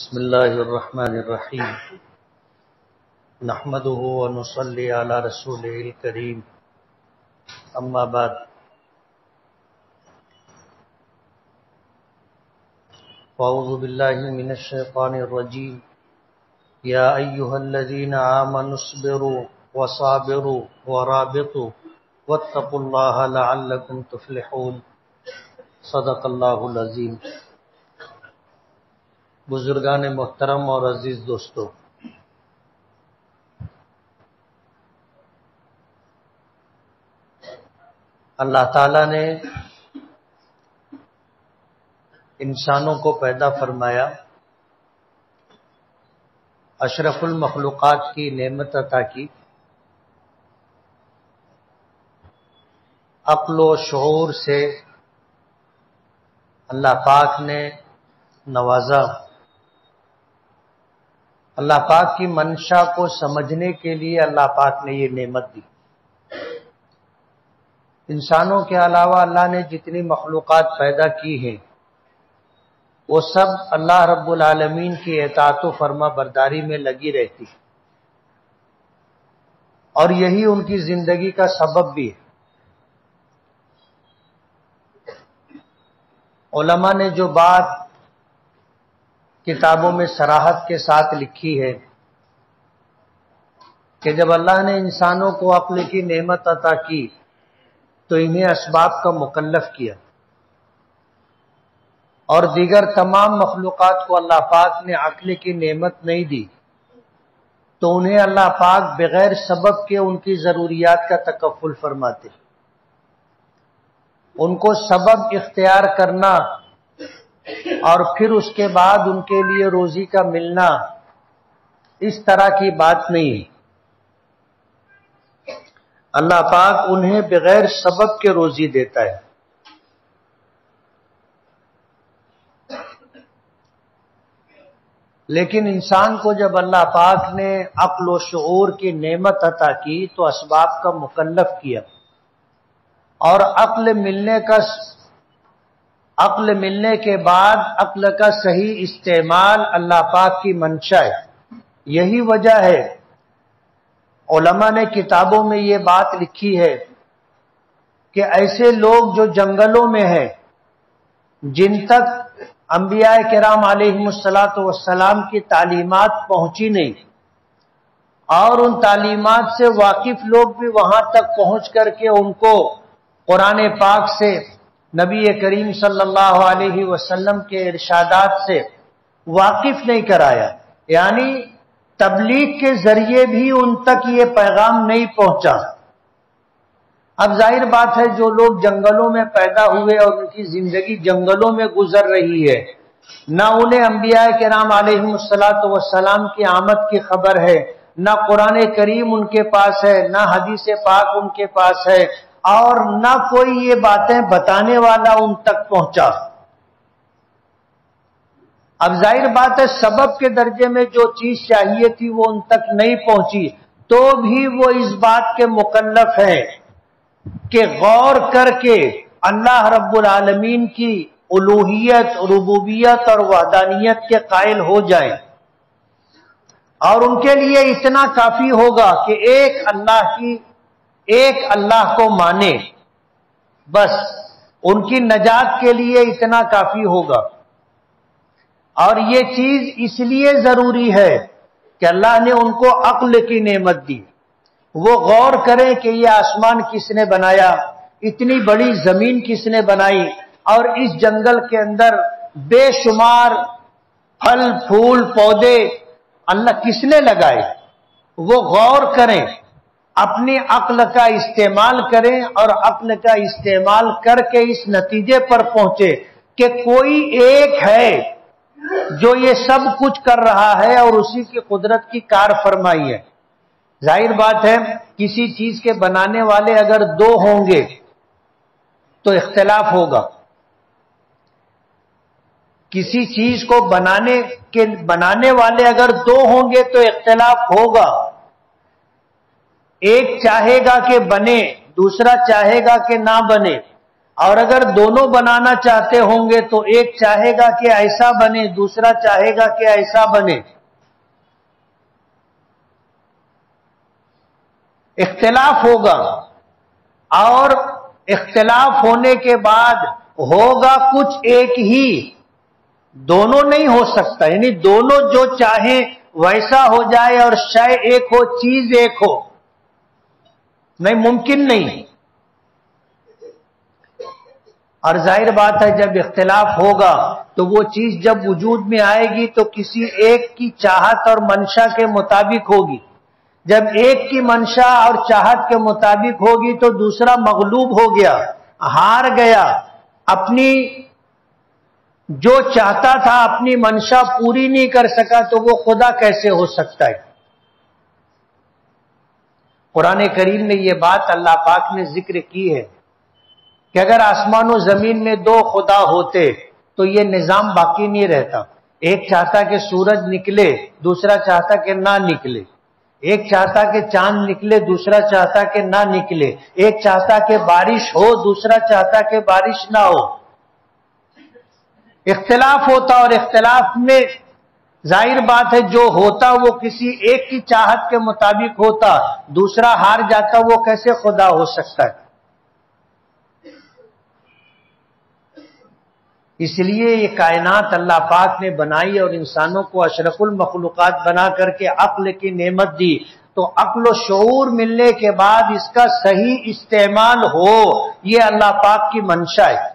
بسم اللہ الرحمن الرحیم نحمده ونصلی علی رسولہ الکریم اما بعد اعوذ باللہ من الشیطان الرجیم یا ایہا الذین آمنوا اصبروا وصابروا ورابطوا واتقوا اللہ لعلکم تفلحون صدق اللہ العظیم۔ بزرگان محترم اور عزیز دوستو، اللہ تعالیٰ نے انسانوں کو پیدا فرمایا، اشرف المخلوقات کی نعمت عطا کی، عقل و شعور سے اللہ پاک نے نوازا، اللہ پاک کی منشا کو سمجھنے کے لیے اللہ پاک نے یہ نعمت دی۔ انسانوں کے علاوہ اللہ نے جتنی مخلوقات پیدا کی ہیں وہ سب اللہ رب العالمین کی اطاعت و فرما برداری میں لگی رہتی، اور یہی ان کی زندگی کا سبب بھی ہے۔ علماء نے جو بات کتابوں میں صراحت کے ساتھ لکھی ہے کہ جب اللہ نے انسانوں کو عقل کی نعمت عطا کی تو انہیں اسباب کا مکلف کیا، اور دیگر تمام مخلوقات کو اللہ پاک نے عقل کی نعمت نہیں دی تو انہیں اللہ پاک بغیر سبب کے ان کی ضروریات کا تکفل فرماتے۔ ان کو سبب اختیار کرنا اور پھر اس کے بعد ان کے لیے روزی کا ملنا اس طرح کی بات نہیں ہے۔ اللہ پاک انہیں بغیر سبب کے روزی دیتا ہے۔ لیکن انسان کو جب اللہ پاک نے عقل و شعور کی نعمت عطا کی تو اسباب کا مکلف کیا، اور عقل ملنے کے بعد عقل کا صحیح استعمال اللہ پاک کی منشا ہے۔ یہی وجہ ہے علماء نے کتابوں میں یہ بات لکھی ہے کہ ایسے لوگ جو جنگلوں میں ہیں، جن تک انبیاء کرام علیہم السلام کی تعلیمات پہنچی نہیں، اور ان تعلیمات سے واقف لوگ بھی وہاں تک پہنچ کر کے ان کو قرآن پاک سے، نبی کریم صلی اللہ علیہ وسلم کے ارشادات سے واقف نہیں کرایا، یعنی تبلیغ کے ذریعے بھی ان تک یہ پیغام نہیں پہنچا۔ اب ظاہر بات ہے جو لوگ جنگلوں میں پیدا ہوئے اور ان کی زندگی جنگلوں میں گزر رہی ہے، نہ انہیں انبیاء کرام علیہم السلام کی آمد کی خبر ہے، نہ قرآن کریم ان کے پاس ہے، نہ حدیث پاک ان کے پاس ہے، اور نہ کوئی یہ باتیں بتانے والا ان تک پہنچا۔ اب ظاہر بات ہے سبب کے درجے میں جو چیز چاہیے تھی وہ ان تک نہیں پہنچی، تو بھی وہ اس بات کے مکلف ہیں کہ غور کر کے اللہ رب العالمین کی الوہیت، ربوبیت اور وحدانیت کے قائل ہو جائیں، اور ان کے لیے اتنا کافی ہوگا کہ ایک اللہ کو مانے، بس ان کی نجات کے لیے اتنا کافی ہوگا۔ اور یہ چیز اس لیے ضروری ہے کہ اللہ نے ان کو عقل کی نعمت دی، وہ غور کریں کہ یہ آسمان کس نے بنایا، اتنی بڑی زمین کس نے بنائی، اور اس جنگل کے اندر بے شمار پھل پھول پودے اللہ کس نے لگائے۔ وہ غور کریں، اپنی عقل کا استعمال کریں، اور عقل کا استعمال کر کے اس نتیجے پر پہنچے کہ کوئی ایک ہے جو یہ سب کچھ کر رہا ہے اور اسی کی قدرت کی کار فرمائی ہے۔ ظاہر بات ہے کسی چیز کے بنانے والے اگر دو ہوں گے تو اختلاف ہوگا، کسی چیز کو بنانے والے اگر دو ہوں گے تو اختلاف ہوگا۔ ایک چاہے گا کہ بنے، دوسرا چاہے گا کہ نہ بنے، اور اگر دونوں بنانا چاہتے ہوں گے تو ایک چاہے گا کہ ایسا بنے، دوسرا چاہے گا کہ ایسا بنے، اختلاف ہوگا، اور اختلاف ہونے کے بعد ہوگا کچھ ایک ہی، دونوں نہیں ہو سکتا، یعنی دونوں جو چاہیں ویسا ہو جائے اور شے ایک ہو، چیز ایک ہو، نہیں، ممکن نہیں۔ اور ظاہر بات ہے جب اختلاف ہوگا تو وہ چیز جب وجود میں آئے گی تو کسی ایک کی چاہت اور منشا کے مطابق ہوگی، جب ایک کی منشا اور چاہت کے مطابق ہوگی تو دوسرا مغلوب ہو گیا، ہار گیا، اپنی جو چاہتا تھا اپنی منشا پوری نہیں کر سکا، تو وہ خدا کیسے ہو سکتا ہے؟ قرآن کریم میں یہ بات اللہ پاک نے ذکر کی ہے کہ اگر آسمان و زمین میں دو خدا ہوتے تو یہ نظام باقی نہیں رہتا، ایک چاہتا کہ سورج نکلے، دوسرا چاہتا کہ نہ نکلے، ایک چاہتا کہ چاند نکلے، دوسرا چاہتا کہ نہ نکلے، ایک چاہتا کہ بارش ہو، دوسرا چاہتا کہ بارش نہ ہو، اختلاف ہوتا، اور اختلاف میں ظاہر بات ہے جو ہوتا وہ کسی ایک کی چاہت کے مطابق ہوتا، دوسرا ہار جاتا، وہ کیسے خدا ہو سکتا ہے؟ اس لیے یہ کائنات اللہ پاک نے بنائی اور انسانوں کو اشرف المخلوقات بنا کر کے عقل کی نعمت دی، تو عقل و شعور ملنے کے بعد اس کا صحیح استعمال ہو، یہ اللہ پاک کی منشا ہے۔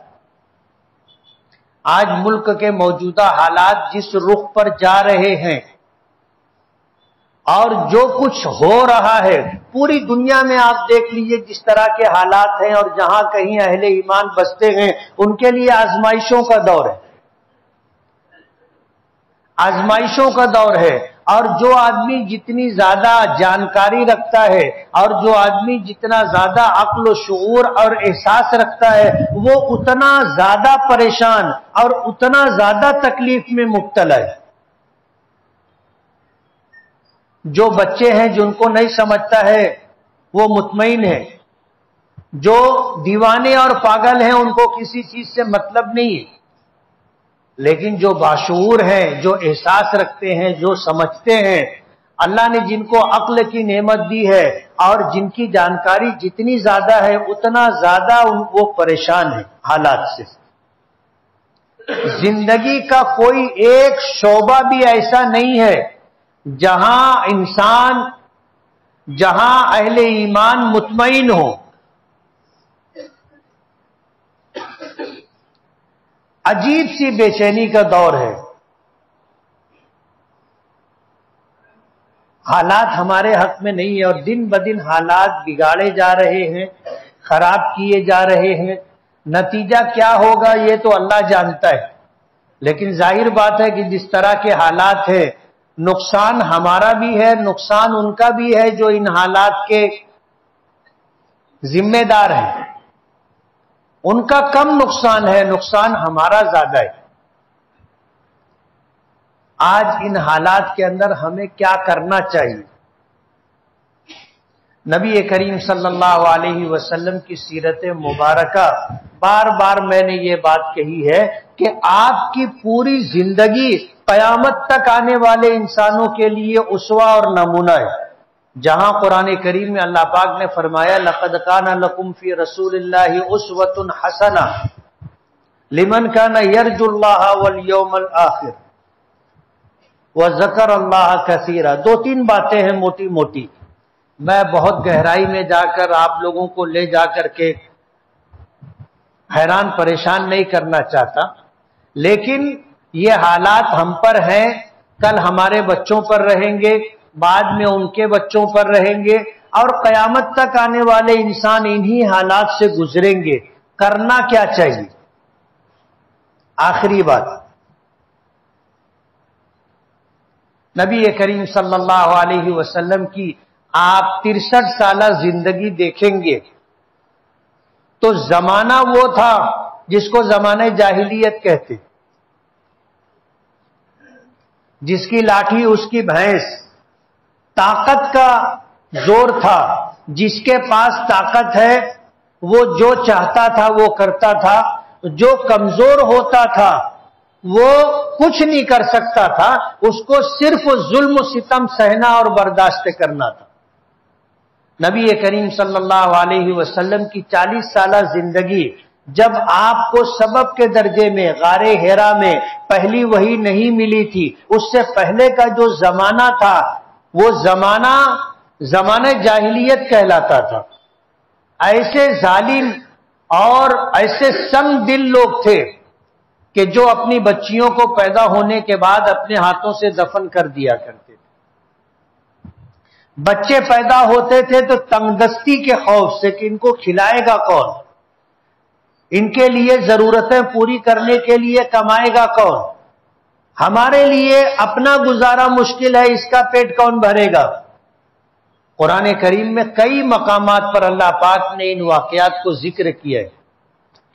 آج ملک کے موجودہ حالات جس رخ پر جا رہے ہیں اور جو کچھ ہو رہا ہے پوری دنیا میں آپ دیکھ لیجئے جس طرح کے حالات ہیں، اور جہاں کہیں اہل ایمان بستے ہیں ان کے لیے آزمائشوں کا دور ہے، آزمائشوں کا دور ہے، اور جو آدمی جتنی زیادہ جانکاری رکھتا ہے اور جو آدمی جتنا زیادہ عقل و شعور اور احساس رکھتا ہے وہ اتنا زیادہ پریشان اور اتنا زیادہ تکلیف میں مبتلا ہے۔ جو بچے ہیں جن کو نہیں سمجھتا ہے وہ مطمئن ہے، جو دیوانے اور پاگل ہیں ان کو کسی چیز سے مطلب نہیں ہے، لیکن جو باشعور ہیں، جو احساس رکھتے ہیں، جو سمجھتے ہیں، اللہ نے جن کو عقل کی نعمت دی ہے اور جن کی جانکاری جتنی زیادہ ہے اتنا زیادہ وہ پریشان ہیں حالات سے۔ زندگی کا کوئی ایک شعبہ بھی ایسا نہیں ہے جہاں انسان، جہاں اہل ایمان مطمئن ہو۔ عجیب سی بے چینی کا دور ہے، حالات ہمارے حق میں نہیں ہے، اور دن بدن حالات بگاڑے جا رہے ہیں، خراب کیے جا رہے ہیں۔ نتیجہ کیا ہوگا یہ تو اللہ جانتا ہے، لیکن ظاہر بات ہے کہ جس طرح کے حالات ہیں نقصان ہمارا بھی ہے، نقصان ان کا بھی ہے جو ان حالات کے ذمہ دار ہیں، ان کا کم نقصان ہے، نقصان ہمارا زیادہ ہے۔ آج ان حالات کے اندر ہمیں کیا کرنا چاہیے؟ نبی کریم صلی اللہ علیہ وسلم کی سیرت مبارکہ، بار بار میں نے یہ بات کہی ہے کہ آپ کی پوری زندگی قیامت تک آنے والے انسانوں کے لیے اسوہ اور نمونہ ہے۔ جہاں قرآن کریم میں اللہ پاک نے فرمایا لَقَدْ كَانَ لَكُمْ فِي رَسُولِ اللَّهِ أُسْوَةٌ حَسَنَةٌ لِمَنْ كَانَ يَرْجُو اللَّهَ وَالْيَوْمَ الْآخِرَ وَذَكَرَ اللَّهَ كَثِيرًا۔ دو تین باتیں ہیں موٹی موٹی، میں بہت گہرائی میں جا کر آپ لوگوں کو لے جا کر کے حیران پریشان نہیں کرنا چاہتا، لیکن یہ حالات ہم پر ہیں، کل ہمارے بچوں پر رہیں گے، بعد میں ان کے بچوں پر رہیں گے، اور قیامت تک آنے والے انسان انہی حالات سے گزریں گے۔ کرنا کیا چاہیے؟ آخری بات، نبی کریم صلی اللہ علیہ وسلم کی آپ 63 سالہ زندگی دیکھیں گے تو زمانہ وہ تھا جس کو زمانہ جاہلیت کہتے، جس کی لاٹھی اس کی بھینس، طاقت کا زور تھا، جس کے پاس طاقت ہے وہ جو چاہتا تھا وہ کرتا تھا، جو کمزور ہوتا تھا وہ کچھ نہیں کر سکتا تھا، اس کو صرف ظلم و ستم سہنا اور برداشت کرنا تھا۔ نبی کریم صلی اللہ علیہ وسلم کی 40 سالہ زندگی، جب آپ کو سبب کے درجے میں غار حرا میں پہلی وحی نہیں ملی تھی، اس سے پہلے کا جو زمانہ تھا وہ زمانہ جاہلیت کہلاتا تھا۔ ایسے ظالم اور ایسے سنگ دل لوگ تھے کہ جو اپنی بچیوں کو پیدا ہونے کے بعد اپنے ہاتھوں سے دفن کر دیا کرتے تھے۔ بچے پیدا ہوتے تھے تو تنگ دستی کے خوف سے کہ ان کو کھلائے گا کون، ان کے لیے ضرورتیں پوری کرنے کے لیے کمائے گا کون، ہمارے لیے اپنا گزارا مشکل ہے، اس کا پیٹ کون بھرے گا۔ قرآن کریم میں کئی مقامات پر اللہ پاک نے ان واقعات کو ذکر کیا ہے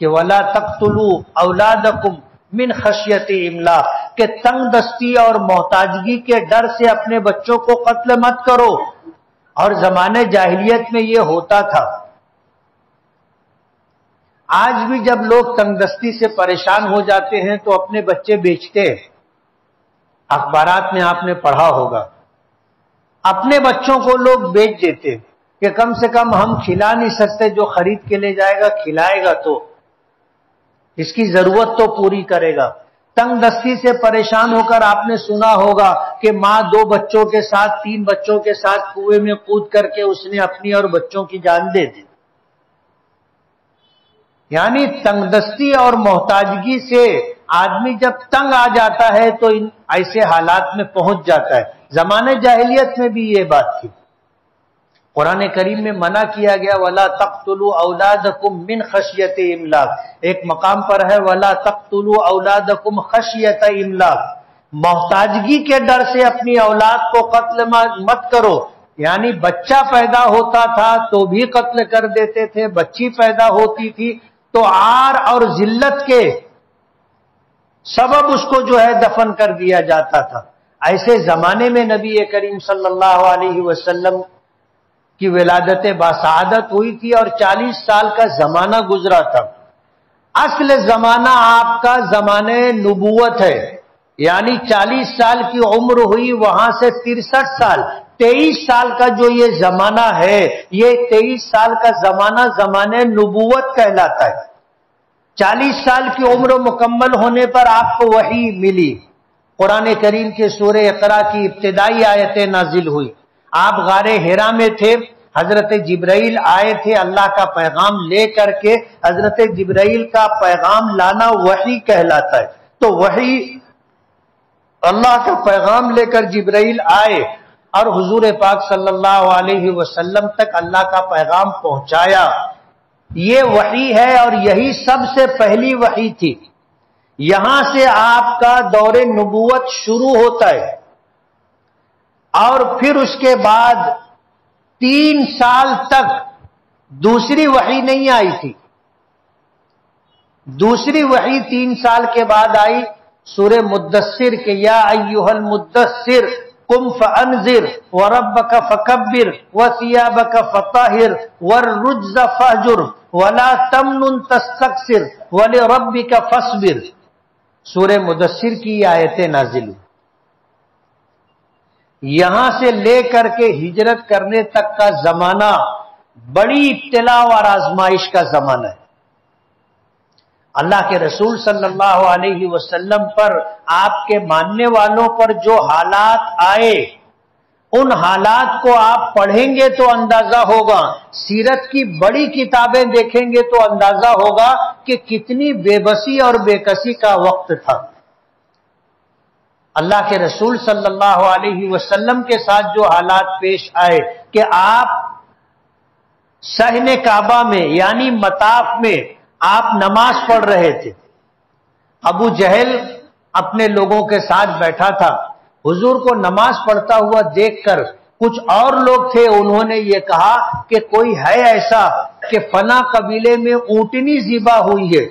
کہ وَلَا تَقْتُلُوا أَوْلَادَكُمْ مِنْ خَشْيَةِ إِمْلَاقٍ، کہ تنگ دستی اور محتاجگی کے ڈر سے اپنے بچوں کو قتل مت کرو۔ اور زمانے جاہلیت میں یہ ہوتا تھا۔ آج بھی جب لوگ تنگ دستی سے پریشان ہو جاتے ہیں تو اپنے بچے بیچتے ہیں۔ اخبارات میں آپ نے پڑھا ہوگا، اپنے بچوں کو لوگ بیچ دیتے کہ کم سے کم ہم کھلا نہیں سکتے، جو خرید کے لے جائے گا کھلائے گا تو اس کی ضرورت تو پوری کرے گا۔ تنگ دستی سے پریشان ہو کر آپ نے سنا ہوگا کہ ماں 2 بچوں کے ساتھ 3 بچوں کے ساتھ کنویں میں کود کر کے اس نے اپنی اور بچوں کی جان دے دی۔ یعنی تنگ دستی اور محتاجگی سے آدمی جب تنگ آ جاتا ہے تو ایسے حالات میں پہنچ جاتا ہے۔ زمانے جاہلیت میں بھی یہ بات تھی۔ قرآن کریم میں منع کیا گیا وَلَا تَقْتُلُوا أَوْلَادَكُمْ مِنْ خَشْيَةِ إِمْلَاقٍ، ایک مقام پر ہے وَلَا تَقْتُلُوا أَوْلَادَكُمْ خَشْيَةَ إِمْلَاقٍ، محتاجگی کے ڈر سے اپنی اولاد کو قتل مت کرو۔ یعنی بچہ پیدا ہوتا تھا تو بھی قتل کر دیتے تھے، بچی پیدا ہوتی تھی تو عار اور ذلت کے سبب اس کو جو ہے دفن کر دیا جاتا تھا۔ ایسے زمانے میں نبی کریم صلی اللہ علیہ وسلم کی ولادت باسعادت ہوئی تھی اور 40 سال کا زمانہ گزرا تھا۔ اصل زمانہ آپ کا زمانہ نبوت ہے، یعنی 40 سال کی عمر ہوئی، وہاں سے 63 سال 23 سال کا جو یہ زمانہ ہے، یہ 23 سال کا زمانہ زمانہ نبوت کہلاتا ہے۔ 40 سال کی عمر مکمل ہونے پر آپ کو وحی ملی، قرآن کریم کے سورہ اقرا کی ابتدائی آیتیں نازل ہوئی۔ آپ غار حرا میں تھے، حضرت جبرائیل آئے تھے اللہ کا پیغام لے کر کے۔ حضرت جبرائیل کا پیغام لانا وحی کہلاتا ہے۔ تو وحی اللہ کا پیغام لے کر جبرائیل آئے اور حضور پاک صلی اللہ علیہ وسلم تک اللہ کا پیغام پہنچایا۔ یہ وحی ہے اور یہی سب سے پہلی وحی تھی۔ یہاں سے آپ کا دور نبوت شروع ہوتا ہے اور پھر اس کے بعد 3 سال تک دوسری وحی نہیں آئی تھی۔ دوسری وحی 3 سال کے بعد آئی سورہ مدثر کے یا ایھا المدثر قم فانذر وربک فکبر وثیابک فطہر والرجز فہجر ولا تمنن تستکثر ولربک فاصبر۔ سورہ مدثر کی آیتیں نازل ہوئی۔ یہاں سے لے کر کے ہجرت کرنے تک کا زمانہ بڑی ابتلا اور آزمائش کا زمانہ ہے۔ اللہ کے رسول صلی اللہ علیہ وسلم پر، آپ کے ماننے والوں پر جو حالات آئے، ان حالات کو آپ پڑھیں گے تو اندازہ ہوگا، سیرت کی بڑی کتابیں دیکھیں گے تو اندازہ ہوگا کہ کتنی بے بسی اور بے کسی کا وقت تھا۔ اللہ کے رسول صلی اللہ علیہ وسلم کے ساتھ جو حالات پیش آئے کہ آپ صحن کعبہ میں یعنی مطاف میں آپ نماز پڑھ رہے تھے، ابو جہل اپنے لوگوں کے ساتھ بیٹھا تھا، حضور کو نماز پڑھتا ہوا دیکھ کر کچھ اور لوگ تھے، انہوں نے یہ کہا کہ کوئی ہے ایسا کہ فلاں قبیلے میں اونٹنی ذبح ہوئی ہے،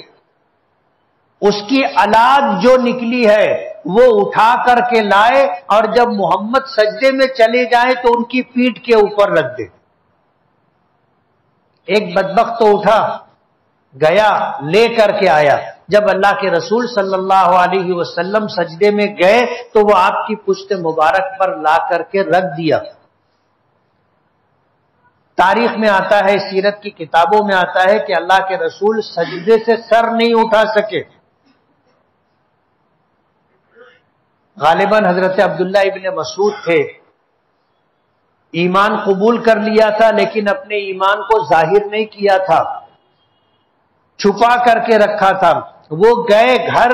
اس کی اولاد جو نکلی ہے وہ اٹھا کر کے لائے اور جب محمد سجدے میں چلے جائیں تو ان کی پیٹھ کے اوپر رکھ دے۔ ایک بدبخت تو اٹھا گیا لے کر کے آیا، جب اللہ کے رسول صلی اللہ علیہ وسلم سجدے میں گئے تو وہ آپ کی پشت مبارک پر لا کر کے رکھ دیا۔ تاریخ میں آتا ہے، سیرت کی کتابوں میں آتا ہے کہ اللہ کے رسول سجدے سے سر نہیں اٹھا سکے۔ غالباً حضرت عبداللہ ابن مسعود تھے، ایمان قبول کر لیا تھا لیکن اپنے ایمان کو ظاہر نہیں کیا تھا، چھپا کر کے رکھا تھا۔ وہ گئے گھر،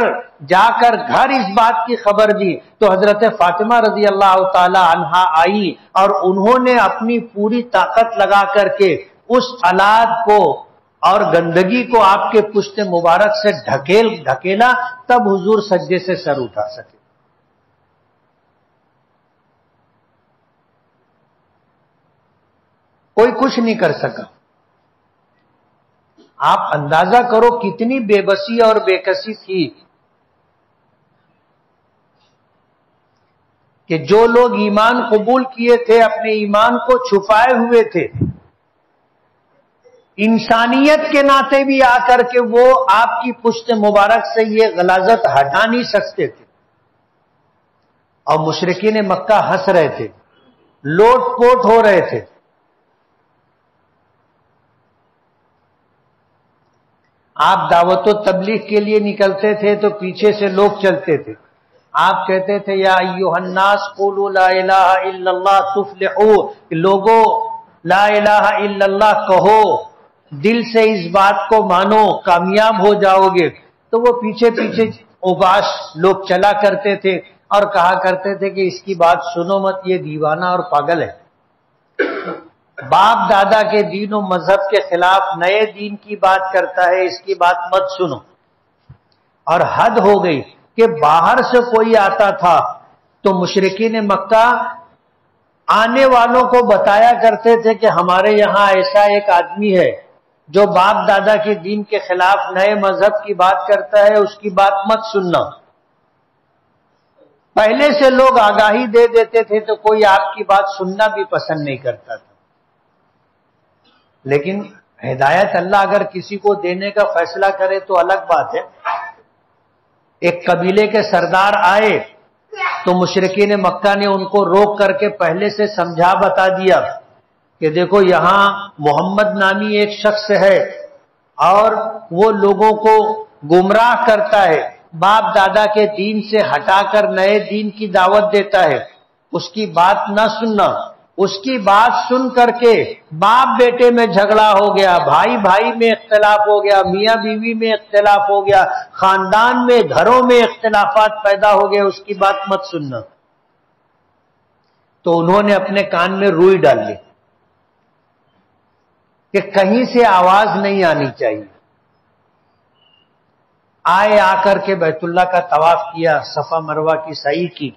جا کر گھر اس بات کی خبر دی تو حضرت فاطمہ رضی اللہ تعالی عنہا آئی اور انہوں نے اپنی پوری طاقت لگا کر کے اس اولاد کو اور گندگی کو آپ کے پشت مبارک سے ڈھکیلا، تب حضور سجدے سے سر اٹھا سکے۔ کوئی کچھ نہیں کر سکا۔ آپ اندازہ کرو کتنی بے بسی اور بے کسی تھی کہ جو لوگ ایمان قبول کیے تھے اپنے ایمان کو چھپائے ہوئے تھے، انسانیت کے ناطے بھی آ کر کے وہ آپ کی پشت مبارک سے یہ غلاظت ہٹا نہیں سکتے تھے، اور مشرکین مکہ ہنس رہے تھے، لوٹ پوٹ ہو رہے تھے۔ آپ دعوت و تبلیغ کے لیے نکلتے تھے تو پیچھے سے لوگ چلتے تھے، آپ کہتے تھے یا ایھا الناس قولوا لا الہ الا اللہ تفلحوا، لوگوں لا الہ الا اللہ کہو، دل سے اس بات کو مانو، کامیاب ہو جاؤ گے۔ تو وہ پیچھے پیچھے اوباش لوگ چلا کرتے تھے اور کہا کرتے تھے کہ اس کی بات سنو مت، یہ دیوانہ اور پاگل ہے، باپ دادا کے دین و مذہب کے خلاف نئے دین کی بات کرتا ہے، اس کی بات مت سنو۔ اور حد ہو گئی کہ باہر سے کوئی آتا تھا تو مشرکین مکہ آنے والوں کو بتایا کرتے تھے کہ ہمارے یہاں ایسا ایک آدمی ہے جو باپ دادا کے دین کے خلاف نئے مذہب کی بات کرتا ہے، اس کی بات مت سننا۔ پہلے سے لوگ آگاہی دے دیتے تھے تو کوئی آپ کی بات سننا بھی پسند نہیں کرتا تھا۔ لیکن ہدایت اللہ اگر کسی کو دینے کا فیصلہ کرے تو الگ بات ہے۔ ایک قبیلے کے سردار آئے تو مشرکین مکہ نے ان کو روک کر کے پہلے سے سمجھا بتا دیا کہ دیکھو یہاں محمد نامی ایک شخص ہے اور وہ لوگوں کو گمراہ کرتا ہے، باپ دادا کے دین سے ہٹا کر نئے دین کی دعوت دیتا ہے، اس کی بات نہ سننا۔ اس کی بات سن کر کے باپ بیٹے میں جھگڑا ہو گیا، بھائی بھائی میں اختلاف ہو گیا، میاں بیوی میں اختلاف ہو گیا، خاندان میں گھروں میں اختلافات پیدا ہو گئے، اس کی بات مت سننا۔ تو انہوں نے اپنے کان میں روئی ڈال لی کہ کہیں سے آواز نہیں آنی چاہیے۔ آئے، آ کر کے بیت اللہ کا طواف کیا، صفا مروہ کی سعی کی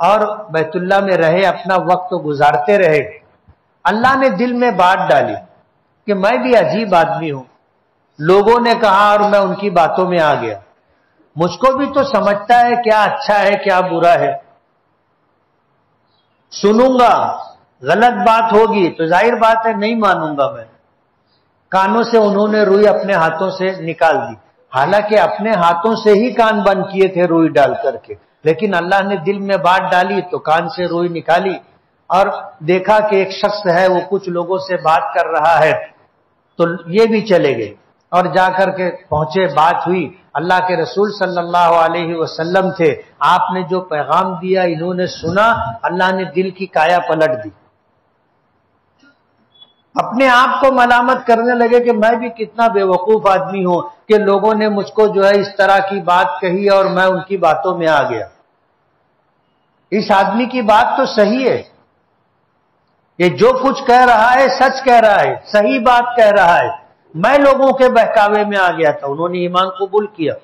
اور بیت اللہ میں رہے، اپنا وقت گزارتے رہے۔ اللہ نے دل میں بات ڈالی کہ میں بھی عجیب آدمی ہوں، لوگوں نے کہا اور میں ان کی باتوں میں آ گیا، مجھ کو بھی تو سمجھتا ہے کیا اچھا ہے کیا برا ہے، سنوں گا، غلط بات ہوگی تو ظاہر بات ہے نہیں مانوں گا میں۔ کانوں سے انہوں نے روئی اپنے ہاتھوں سے نکال دی، حالانکہ اپنے ہاتھوں سے ہی کان بند کیے تھے روئی ڈال کر کے، لیکن اللہ نے دل میں بات ڈالی تو کان سے روئی نکالی اور دیکھا کہ ایک شخص ہے وہ کچھ لوگوں سے بات کر رہا ہے، تو یہ بھی چلے گئے اور جا کر کے پہنچے، بات ہوئی، اللہ کے رسول صلی اللہ علیہ وسلم تھے، آپ نے جو پیغام دیا انہوں نے سنا، اللہ نے دل کی کایا پلٹ دی۔ اپنے آپ کو ملامت کرنے لگے کہ میں بھی کتنا بے وقوف آدمی ہوں کہ لوگوں نے مجھ کو جو ہے اس طرح کی بات کہی اور میں ان کی باتوں میں آ گیا۔ اس آدمی کی بات تو صحیح ہے، یہ جو کچھ کہہ رہا ہے سچ کہہ رہا ہے، صحیح بات کہہ رہا ہے، میں لوگوں کے بہکاوے میں آ گیا تھا۔ انہوں نے ایمان قبول کیا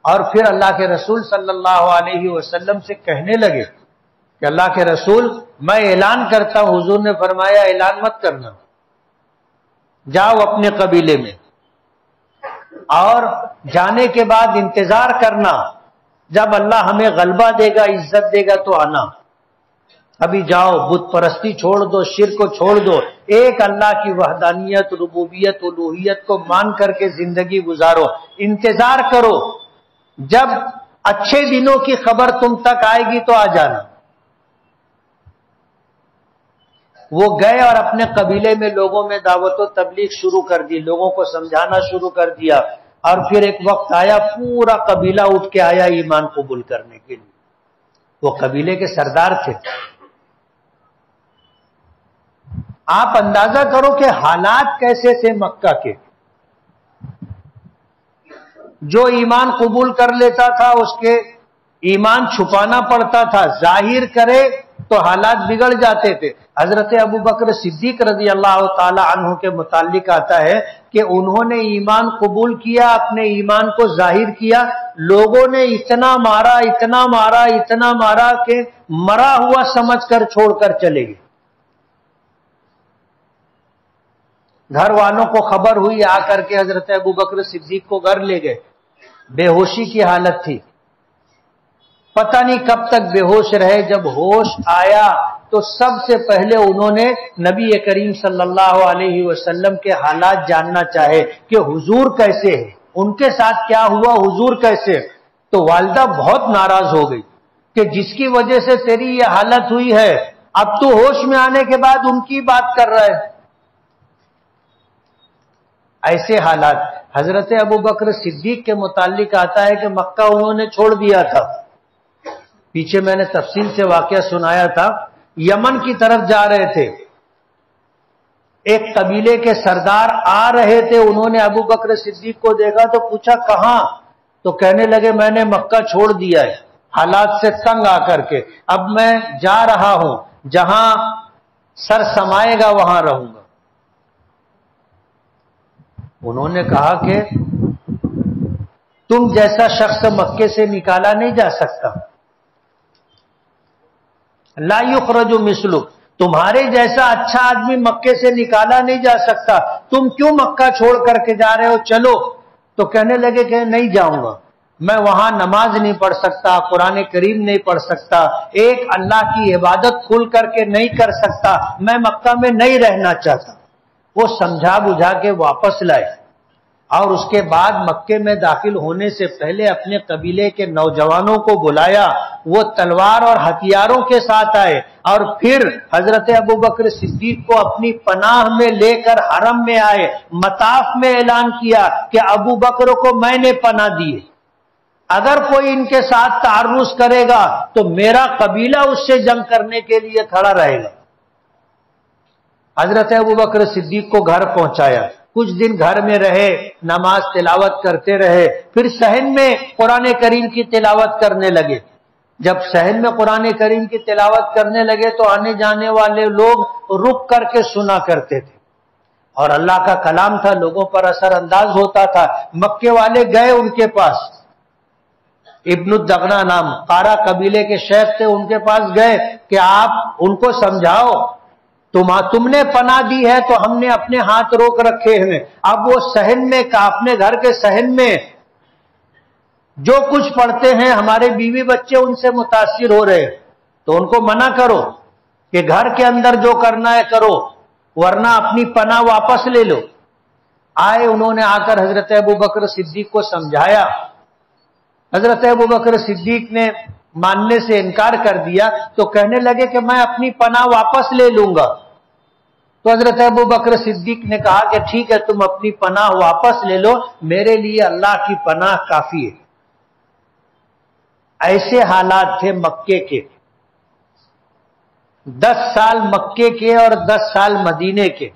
اور پھر اللہ کے رسول صلی اللہ علیہ وسلم سے کہنے لگے کہ اللہ کے رسول میں اعلان کرتا ہوں۔ حضور نے فرمایا اعلان مت کرنا، جاؤ اپنے قبیلے میں اور جانے کے بعد انتظار کرنا، جب اللہ ہمیں غلبہ دے گا، عزت دے گا تو آنا۔ ابھی جاؤ بت پرستی چھوڑ دو، شرک کو چھوڑ دو، ایک اللہ کی وحدانیت، ربوبیت، الوہیت کو مان کر کے زندگی گزارو، انتظار کرو، جب اچھے دنوں کی خبر تم تک آئے گی تو آ جانا۔ وہ گئے اور اپنے قبیلے میں لوگوں میں دعوت و تبلیغ شروع کر دی، لوگوں کو سمجھانا شروع کر دیا، اور پھر ایک وقت آیا پورا قبیلہ اٹھ کے آیا ایمان قبول کرنے کے لیے۔ وہ قبیلے کے سردار تھے۔ آپ اندازہ کرو کہ حالات کیسے تھے مکہ کے۔ جو ایمان قبول کر لیتا تھا اس کے ایمان چھپانا پڑتا تھا، ظاہر کرے تو حالات بگڑ جاتے تھے۔ حضرت ابو بکر صدیق رضی اللہ تعالی عنہ کے متعلق آتا ہے کہ انہوں نے ایمان قبول کیا، اپنے ایمان کو ظاہر کیا، لوگوں نے اتنا مارا اتنا مارا اتنا مارا کہ مرا ہوا سمجھ کر چھوڑ کر چلے گئے۔ گھر والوں کو خبر ہوئی، آ کر کے حضرت ابو بکر صدیق کو گھر لے گئے، بے ہوشی کی حالت تھی، پتہ نہیں کب تک بے ہوش رہے۔ جب ہوش آیا تو سب سے پہلے انہوں نے نبی کریم صلی اللہ علیہ وسلم کے حالات جاننا چاہے کہ حضور کیسے ہے، ان کے ساتھ کیا ہوا، حضور کیسے۔ تو والدہ بہت ناراض ہو گئی کہ جس کی وجہ سے تیری یہ حالت ہوئی ہے، اب تو ہوش میں آنے کے بعد ان کی بات کر رہا ہے۔ ایسے حالات حضرت ابو بکر صدیق کے متعلق آتا ہے کہ مکہ انہوں نے چھوڑ دیا تھا۔ پیچھے میں نے تفصیل سے واقعہ سنایا تھا، یمن کی طرف جا رہے تھے، ایک قبیلے کے سردار آ رہے تھے، انہوں نے ابو بکر صدیق کو دیکھا تو پوچھا کہاں، تو کہنے لگے میں نے مکہ چھوڑ دیا ہے حالات سے تنگ آ کر کے، اب میں جا رہا ہوں، جہاں سر سمائے گا وہاں رہوں گا۔ انہوں نے کہا کہ تم جیسا شخص مکے سے نکالا نہیں جا سکتا، لا یخرج مثلک، تمہارے جیسا اچھا آدمی مکے سے نکالا نہیں جا سکتا، تم کیوں مکہ چھوڑ کر کے جا رہے ہو، چلو۔ تو کہنے لگے کہ نہیں جاؤں گا، میں وہاں نماز نہیں پڑھ سکتا، قرآن کریم نہیں پڑھ سکتا، ایک اللہ کی عبادت کھل کر کے نہیں کر سکتا، میں مکہ میں نہیں رہنا چاہتا۔ وہ سمجھا بجھا کے واپس لائے، اور اس کے بعد مکے میں داخل ہونے سے پہلے اپنے قبیلے کے نوجوانوں کو بلایا، وہ تلوار اور ہتھیاروں کے ساتھ آئے، اور پھر حضرت ابو بکر صدیق کو اپنی پناہ میں لے کر حرم میں آئے، مطاف میں اعلان کیا کہ ابو بکر کو میں نے پناہ دی ہے، اگر کوئی ان کے ساتھ تعرض کرے گا تو میرا قبیلہ اس سے جنگ کرنے کے لیے کھڑا رہے گا۔ حضرت ابو بکر صدیق کو گھر پہنچایا، کچھ دن گھر میں رہے، نماز تلاوت کرتے رہے، پھر صحن میں قرآن کریم کی تلاوت کرنے لگے۔ جب صحن میں قرآن کریم کی تلاوت کرنے لگے تو آنے جانے والے لوگ رک کر کے سنا کرتے تھے، اور اللہ کا کلام تھا، لوگوں پر اثر انداز ہوتا تھا۔ مکے والے گئے ان کے پاس، ابن الدغنا نام قارا قبیلے کے شیخ تھے، ان کے پاس گئے کہ آپ ان کو سمجھاؤ، تم نے پناہ دی ہے تو ہم نے اپنے ہاتھ روک رکھے ہیں، اب وہ صحن میں اپنے گھر کے صحن میں جو کچھ پڑھتے ہیں ہمارے بیوی بچے ان سے متاثر ہو رہے، تو ان کو منع کرو کہ گھر کے اندر جو کرنا ہے کرو، ورنہ اپنی پناہ واپس لے لو۔ آئے، انہوں نے آ کر حضرت ابو بکر صدیق کو سمجھایا، حضرت ابو بکر صدیق نے ماننے سے انکار کر دیا، تو کہنے لگے کہ میں اپنی پناہ واپس لے لوں گا۔ تو حضرت ابو بکر صدیق نے کہا کہ ٹھیک ہے، تم اپنی پناہ واپس لے لو، میرے لیے اللہ کی پناہ کافی ہے۔ ایسے حالات تھے مکے کے، 10 سال مکے کے اور 10 سال مدینے کے۔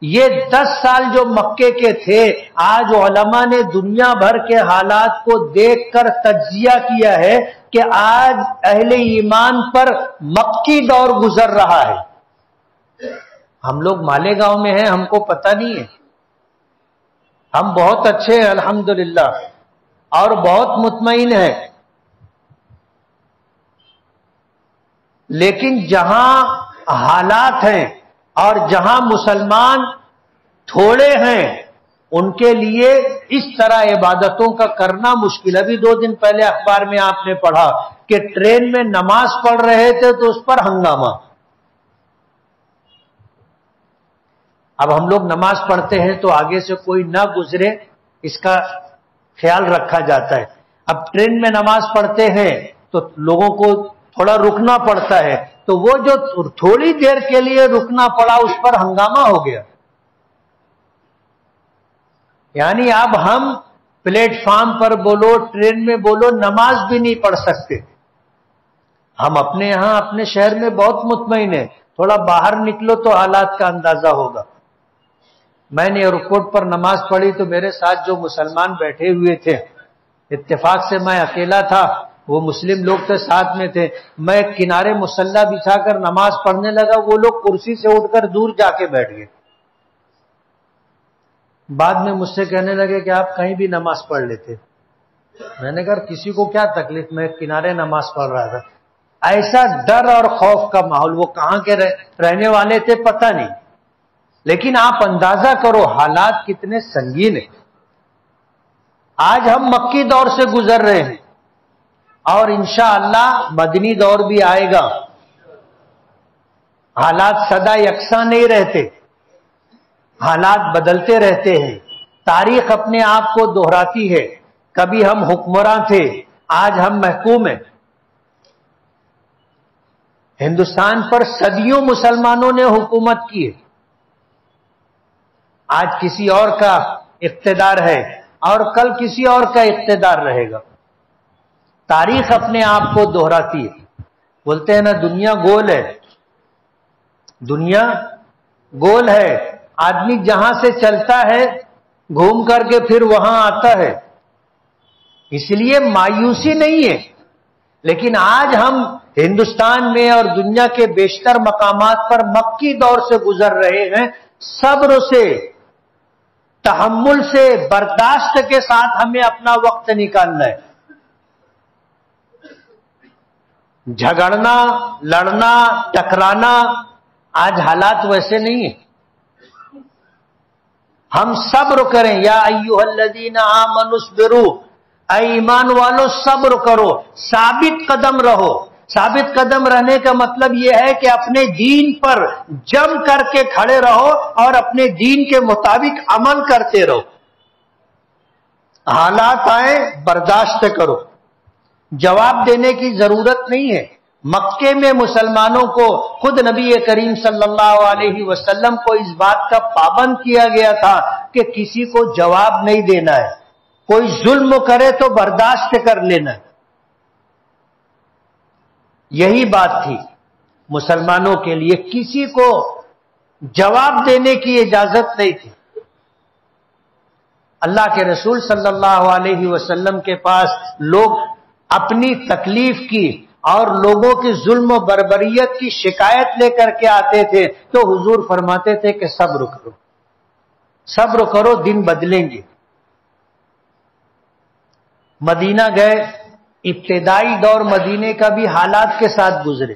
یہ 10 سال جو مکے کے تھے، آج علماء نے دنیا بھر کے حالات کو دیکھ کر تجزیہ کیا ہے کہ آج اہل ایمان پر مکی دور گزر رہا ہے۔ ہم لوگ مالیگاؤں میں ہیں، ہم کو پتہ نہیں ہے، ہم بہت اچھے ہیں الحمدللہ اور بہت مطمئن ہیں، لیکن جہاں حالات ہیں اور جہاں مسلمان تھوڑے ہیں، ان کے لیے اس طرح عبادتوں کا کرنا مشکل. ابھی 2 دن پہلے اخبار میں آپ نے پڑھا کہ ٹرین میں نماز پڑھ رہے تھے تو اس پر ہنگامہ. اب ہم لوگ نماز پڑھتے ہیں تو آگے سے کوئی نہ گزرے اس کا خیال رکھا جاتا ہے. اب ٹرین میں نماز پڑھتے ہیں تو لوگوں کو تھوڑا رکنا پڑتا ہے, تو وہ جو تھوڑی دیر کے لیے رکنا پڑا اس پر ہنگامہ ہو گیا. یعنی اب ہم پلیٹ فارم پر بولو, ٹرین میں بولو, نماز بھی نہیں پڑھ سکتے. ہم اپنے یہاں اپنے شہر میں بہت مطمئن ہیں, تھوڑا باہر نکلو تو حالات کا اندازہ ہوگا. میں نے ایئرپورٹ پر نماز پڑھی تو میرے ساتھ جو مسلمان بیٹھے ہوئے تھے, اتفاق سے میں اکیلا تھا, وہ مسلم لوگ تھے ساتھ میں تھے. میں کنارے مصلی بچھا کر نماز پڑھنے لگا, وہ لوگ کرسی سے اٹھ کر دور جا کے بیٹھ گئے. بعد میں مجھ سے کہنے لگے کہ آپ کہیں بھی نماز پڑھ لیتے. میں نے کہا کسی کو کیا تکلیف, میں کنارے نماز پڑھ رہا تھا. ایسا ڈر اور خوف کا ماحول. وہ کہاں کے رہنے والے تھے پتہ نہیں, لیکن آپ اندازہ کرو حالات کتنے سنگین ہیں. آج ہم مکی دور سے گزر رہے ہیں اور انشاءاللہ مدنی دور بھی آئے گا. حالات سدا یکساں نہیں رہتے, حالات بدلتے رہتے ہیں. تاریخ اپنے آپ کو دہراتی ہے. کبھی ہم حکمراں تھے, آج ہم محکوم ہیں. ہندوستان پر صدیوں مسلمانوں نے حکومت کی ہے. آج کسی اور کا اقتدار ہے اور کل کسی اور کا اقتدار رہے گا. تاریخ اپنے آپ کو دہراتی ہے. بولتے ہیں نا دنیا گول ہے, دنیا گول ہے. آدمی جہاں سے چلتا ہے گھوم کر کے پھر وہاں آتا ہے. اس لیے مایوسی نہیں ہے, لیکن آج ہم ہندوستان میں اور دنیا کے بیشتر مقامات پر مکی دور سے گزر رہے ہیں. صبر سے, تحمل سے, برداشت کے ساتھ ہمیں اپنا وقت نکالنا ہے. جھگڑنا, لڑنا, ٹکرانا, آج حالات ویسے نہیں ہیں. ہم صبر کریں. یا ایھا الذین آمنوا اصبروا, اے ایمان والو صبر کرو, ثابت قدم رہو. ثابت قدم رہنے کا مطلب یہ ہے کہ اپنے دین پر جم کر کے کھڑے رہو اور اپنے دین کے مطابق عمل کرتے رہو. حالات آئیں برداشت کرو. جواب دینے کی ضرورت نہیں ہے. مکے میں مسلمانوں کو خود نبی کریم صلی اللہ علیہ وسلم کو اس بات کا پابند کیا گیا تھا کہ کسی کو جواب نہیں دینا ہے. کوئی ظلم کرے تو برداشت کر لینا ہے. یہی بات تھی مسلمانوں کے لیے. کسی کو جواب دینے کی اجازت نہیں تھی. اللہ کے رسول صلی اللہ علیہ وسلم کے پاس لوگ اپنی تکلیف کی اور لوگوں کی ظلم و بربریت کی شکایت لے کر کے آتے تھے تو حضور فرماتے تھے کہ صبر کرو, صبر کرو, دن بدلیں گے. مدینہ گئے, ابتدائی دور مدینے کا بھی حالات کے ساتھ گزرے.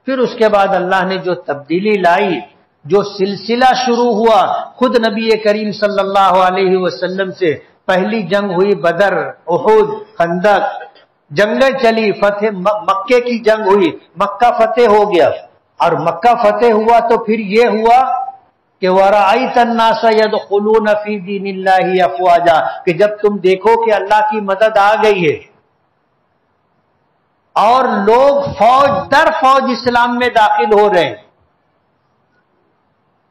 پھر اس کے بعد اللہ نے جو تبدیلی لائی, جو سلسلہ شروع ہوا, خود نبی کریم صلی اللہ علیہ وسلم سے پہلی جنگ ہوئی بدر, احد, خندق, جنگیں چلی, فتح مکے کی جنگ ہوئی, مکہ فتح ہو گیا. اور مکہ فتح ہوا تو پھر یہ ہوا کہ وَرَأَيْتَ النَّاسَ يَدْخُلُونَ فِي دِينِ اللَّهِ أَفْوَاجًا, کہ جب تم دیکھو کہ اللہ کی مدد آ گئی ہے اور لوگ فوج در فوج اسلام میں داخل ہو رہے ہیں.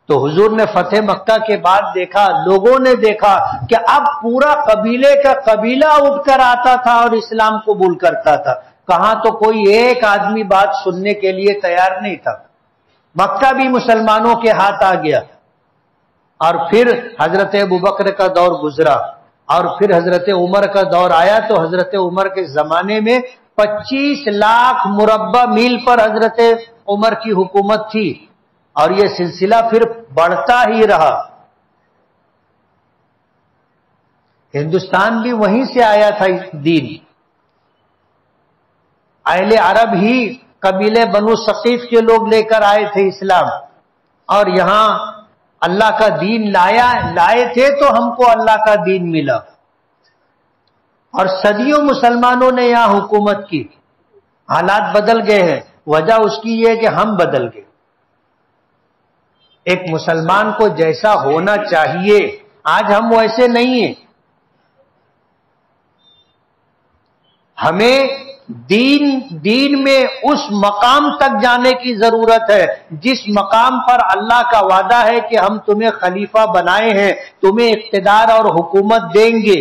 تو حضور نے فتح مکہ کے بعد دیکھا, لوگوں نے دیکھا کہ اب پورا قبیلے کا قبیلہ اٹھ کر آتا تھا اور اسلام قبول کرتا تھا. کہاں تو کوئی ایک آدمی بات سننے کے لیے تیار نہیں تھا. مکہ بھی مسلمانوں کے ہاتھ آ گیا. اور پھر حضرت ابوبکر کا دور گزرا اور پھر حضرت عمر کا دور آیا. تو حضرت عمر کے زمانے میں 25 لاکھ مربع میل پر حضرت عمر کی حکومت تھی اور یہ سلسلہ پھر بڑھتا ہی رہا. ہندوستان بھی وہیں سے آیا تھا دین. اہل عرب ہی قبیلے بنو ثقیف کے لوگ لے کر آئے تھے اسلام, اور یہاں اللہ کا دین لائے تھے تو ہم کو اللہ کا دین ملا، اور صدیوں مسلمانوں نے یہاں حکومت کی، حالات بدل گئے ہیں، وجہ اس کی یہ کہ ہم بدل گئے۔ ایک مسلمان کو جیسا ہونا چاہیے آج ہم ویسے نہیں ہیں۔ ہمیں دین میں اس مقام تک جانے کی ضرورت ہے جس مقام پر اللہ کا وعدہ ہے کہ ہم تمہیں خلیفہ بنائے ہیں، تمہیں اقتدار اور حکومت دیں گے۔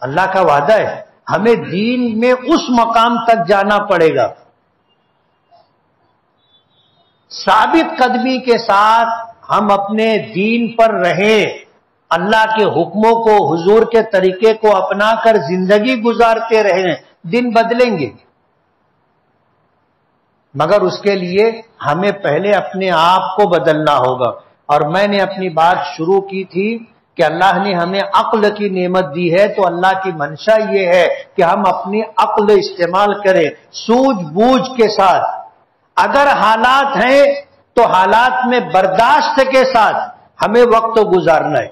اللہ کا وعدہ ہے، ہمیں دین میں اس مقام تک جانا پڑے گا۔ ثابت قدمی کے ساتھ ہم اپنے دین پر رہیں، اللہ کے حکموں کو، حضور کے طریقے کو اپنا کر زندگی گزارتے رہیں، دن بدلیں گے، مگر اس کے لیے ہمیں پہلے اپنے آپ کو بدلنا ہوگا۔ اور میں نے اپنی بات شروع کی تھی کہ اللہ نے ہمیں عقل کی نعمت دی ہے، تو اللہ کی منشا یہ ہے کہ ہم اپنی عقل استعمال کریں سوجھ بوجھ کے ساتھ۔ اگر حالات ہیں تو حالات میں برداشت کے ساتھ ہمیں وقت گزارنا ہے،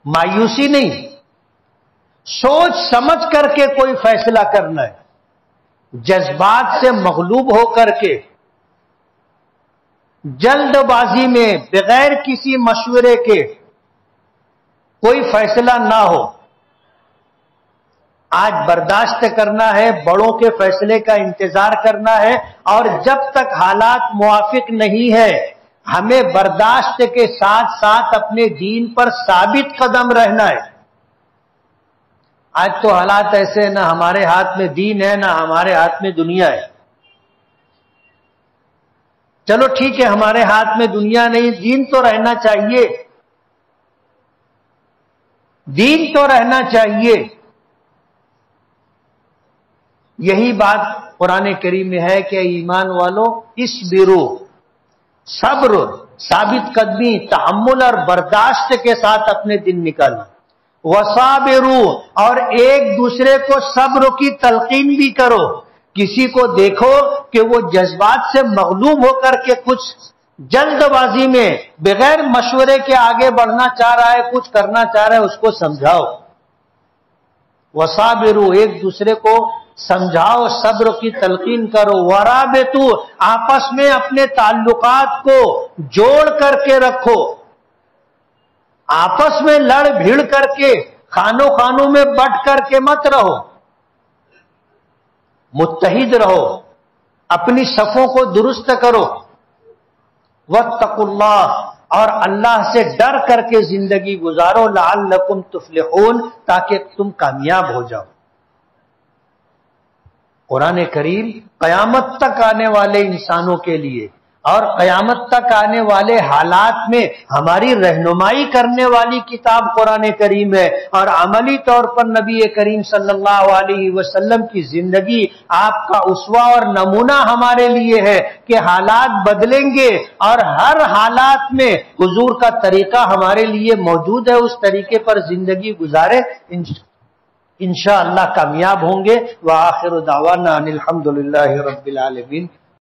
مایوسی نہیں، سوچ سمجھ کر کے کوئی فیصلہ کرنا ہے، جذبات سے مغلوب ہو کر کے، جلد بازی میں بغیر کسی مشورے کے کوئی فیصلہ نہ ہو۔ آج برداشت کرنا ہے، بڑوں کے فیصلے کا انتظار کرنا ہے، اور جب تک حالات موافق نہیں ہے ہمیں برداشت کے ساتھ ساتھ اپنے دین پر ثابت قدم رہنا ہے۔ آج تو حالات ایسے، نہ ہمارے ہاتھ میں دین ہے نہ ہمارے ہاتھ میں دنیا ہے۔ چلو ٹھیک ہے، ہمارے ہاتھ میں دنیا نہیں، دین تو رہنا چاہیے، دین تو رہنا چاہیے۔ یہی بات قرآن کریم میں ہے کہ ایمان والو اصبرو، صبر، ثابت قدمی، تحمل اور برداشت کے ساتھ اپنے دن نکالنا، وصابرو، اور ایک دوسرے کو صبر کی تلقین بھی کرو۔ کسی کو دیکھو کہ وہ جذبات سے مغلوب ہو کر کے کچھ جلد بازی میں بغیر مشورے کے آگے بڑھنا چاہ رہا ہے، کچھ کرنا چاہ رہا ہے، اس کو سمجھاؤ۔ وصابرو، ایک دوسرے کو سمجھاؤ، صبر کی تلقین کرو۔ ورابطو، آپس میں اپنے تعلقات کو جوڑ کر کے رکھو، آپس میں لڑ بھیڑ کر کے خانوں میں بٹ کر کے مت رہو، متحد رہو، اپنی صفوں کو درست کرو۔ واتقوا اللہ، اور اللہ سے ڈر کر کے زندگی گزارو، لعلکم تفلحون، تاکہ تم کامیاب ہو جاؤ۔ قرآن کریم قیامت تک آنے والے انسانوں کے لیے اور قیامت تک آنے والے حالات میں ہماری رہنمائی کرنے والی کتاب قرآن کریم ہے، اور عملی طور پر نبی کریم صلی اللہ علیہ وسلم کی زندگی آپ کا اسوہ اور نمونہ ہمارے لیے ہے کہ حالات بدلیں گے اور ہر حالات میں حضور کا طریقہ ہمارے لیے موجود ہے، اس طریقے پر زندگی گزارے، انشاءاللہ کامیاب ہوں گے۔ وآخر دعوانا ان الحمدللہ رب العالمین۔